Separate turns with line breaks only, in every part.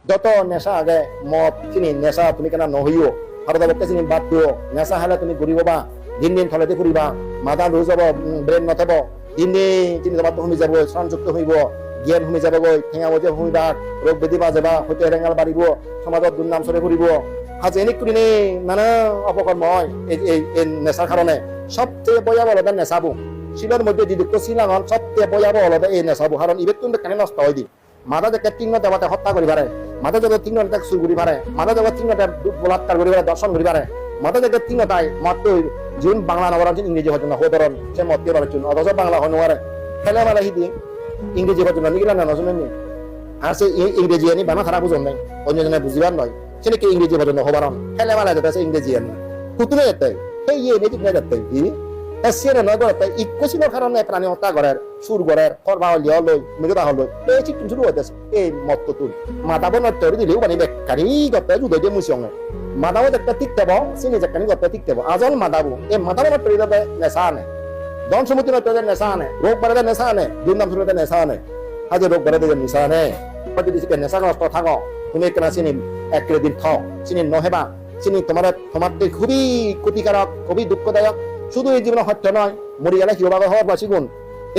যত নেশা আগে মদ চিনি নেশা তুমি কেন নহইও ভারতবর্ষে চিনি বাদ দিও নেশা হলে তুমি ঘুরিব বা দিন দিন ফলেতে ফুরিবা মাথা ধুই যাব ব্রেন নথব দিন দিন চিনি তোমার হুমি যাব শ্রমযুক্ত হইব জ্ঞান হুমি যাবগৈ ঠেঙা বজে হুমিবা রোগ ব্যাধি বাজেবা হইতে রেঙাল বাড়িব সমাজত দুর্নাম সরে ফুরিব আজ এনে করি নেই নানা অপকর্ম হয় এই নেশার কারণে সবচেয়ে ভয়াবহ হলো নেশাবো শিলের মধ্যে যদি শিলাঙন সবচেয়ে ভয়াবহ হলো এই নেশাবো কারণ ইবে তুমি কেন নষ্ট হয় দি মাথা যে তিন দেওয়াতে হত্যা করি পারে মাথা যদি তিন চুর করি পারে মাথা যদি তিন বলাৎকার করি পারে দর্শন করি পারে মাথা যদি তিন তাই মত যিন বাংলা নগর ইংরেজি হতো না হতরণ সে মত দিয়ে পারে অথচ বাংলা হয় নোয়ারে খেলে মারা হিদি ইংরেজি হতো না নিগিলা না নজনে নি আর সে ইংরেজি আনি বানা খারাপ বুঝন নাই অন্যজনে বুঝিবার নয় সে নাকি ইংরেজি হতো না হবার খেলে মারা যেতে ইংরেজি আনি কুতুলে যেতে সেই ইয়ে নেই ঠিক না যেতে কি সেরে নয় করতে ইকোসিনের কারণে প্রাণী হত্যা করার সুর করার করবা হলিয়া লই মেঘা হলো এই চিকিৎসা শুরু হইতেছে এই মত তুল মাথা বনার তৈরি দিলেও মানে বেকারি করতে যুদ্ধ দিয়ে মুসি অঙ্গে মাথাও একটা ঠিক দেব চিনি যাকানি করতে ঠিক দেব আজল মাথাবো এই মাথা বনার তৈরি দেবে নেশা আনে ধন সমুদ্র তৈরি নেশা আনে রোগ বাড়াতে নেশা আনে দুর্নাম শুরুতে নেশা আনে আজ রোগ বাড়াতে নেশা আনে যদি নেশা নষ্ট থাকো তুমি কেনা চিনি এক দিন খাও চিনি নহেবা চিনি তোমার খুবই ক্ষতিকারক খুবই দুঃখদায়ক শুধু এই জীবনে হত্যা নয় মরি গেলে হিরোভাবে হওয়ার বাসি গুণ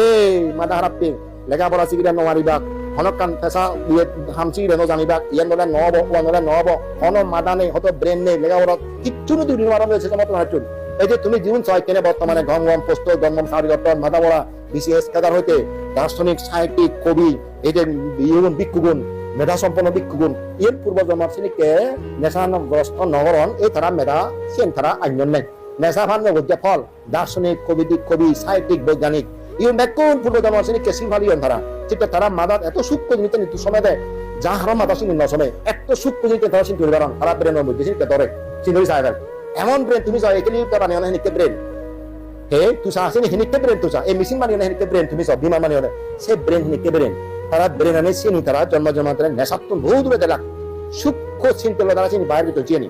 এই মাথা হারাপ্পি লেখাপড়া শিখিলে নমারিবাক হনকান পেশা দিয়ে হামচি রেনো জানিবাক ইয়ান বলে নহব ওয়ান বলে নহব হন মাথা নেই হয়তো ব্রেন নেই লেখাপড়া কিচ্ছু নতুন মারা রয়েছে তোমার চুল এই যে তুমি জীবন ছয় কেনে বর্তমানে গম পোস্ত গম সারিগঠন মাথা বড়া বিসিএস কেদার হইতে দার্শনিক সাহিত্যিক কবি এই যে ভিক্ষুগুণ মেধা সম্পন্ন ভিক্ষুগুণ এর পূর্বজন্মার শ্রেণীকে নেশাগ্রস্ত নগরণ এই তারা মেধা সেন তারা আইন নেই নেশা ভান গদ্য ফল দার্শনিক কবি সাহিত্যিক বৈজ্ঞানিক ইউন ব্যাকুন পূর্বতম শ্রেণী কেসিং ভালিয়ন তারা ঠিক তারা মাদাত এত সুখ নিতে নিতু সময় দেয় যা হার মাদা চিনি নসমে এত সুখ নিতে তারা চিন্তা করি পারেন তারা ব্রেনের মধ্যে চিন্তা ধরে চিন্তা সাহেব এমন ব্রেন তুমি যাও এখানে বানিয়ে হেনিকে ব্রেন হে তুষা আসেনি হেনিকে ব্রেন তুষা এই মেশিন বানিয়ে হেনিকে ব্রেন তুমি সব বিমান বানিয়ে সে ব্রেন হেনিকে ব্রেন তারা ব্রেন আনে চিনি তারা জন্ম জন্মান্তরে নেশাত্ম বহু দূরে দেলাক সূক্ষ্ম চিন্তা তারা চিনি বাইরে ভিতর চিনি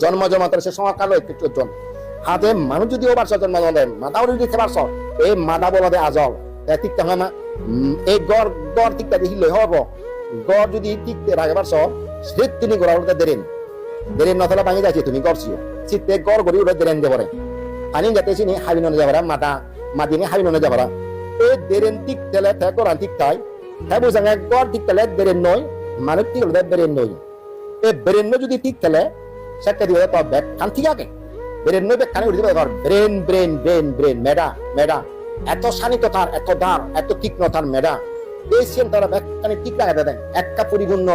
জন্ম জন্মান্তরে সে সময় কালো একটু জন্ম হাতে মানুষ যদি ওবার জন্ম দেয় মাদাও যদি খেবার এই মাদা বলদে আজল ঠিক তাহলে না এই গড় ঠিকটা দেখিলে হব গড় যদি ঠিকতে রাখবার সে তিনি গড়া উঠতে দেরেন নথলা ভাঙি যাচ্ছে তুমি গড়ছিও শীতে গড় গড়ি উঠে দেরেন দেবরে পানি যাতে চিনি হাবি ননে যাবারা মাদিনে হাবি ননে যাবারা এই দেরেন ঠিক তেলে গড়ান ঠিক তাই হ্যাঁ বুঝাং গড় ঠিক তেলে দেরেন নয় মানুষ ঠিক হলে বেরেন নয় এই বেরেন যদি ঠিক তেলে সেটা দিয়ে তো ব্যাগ খান ঠিক আগে ব্রেন নয় কানে উঠে যাবে ব্রেন ব্রেন ব্রেন ব্রেন মেডা এত শানিততার এত দার এত তীক্ষ্ণতার মেডা এই সেন তারা ব্যাগ কানে ঠিক লাগাতে দেন একটা পরিপূর্ণ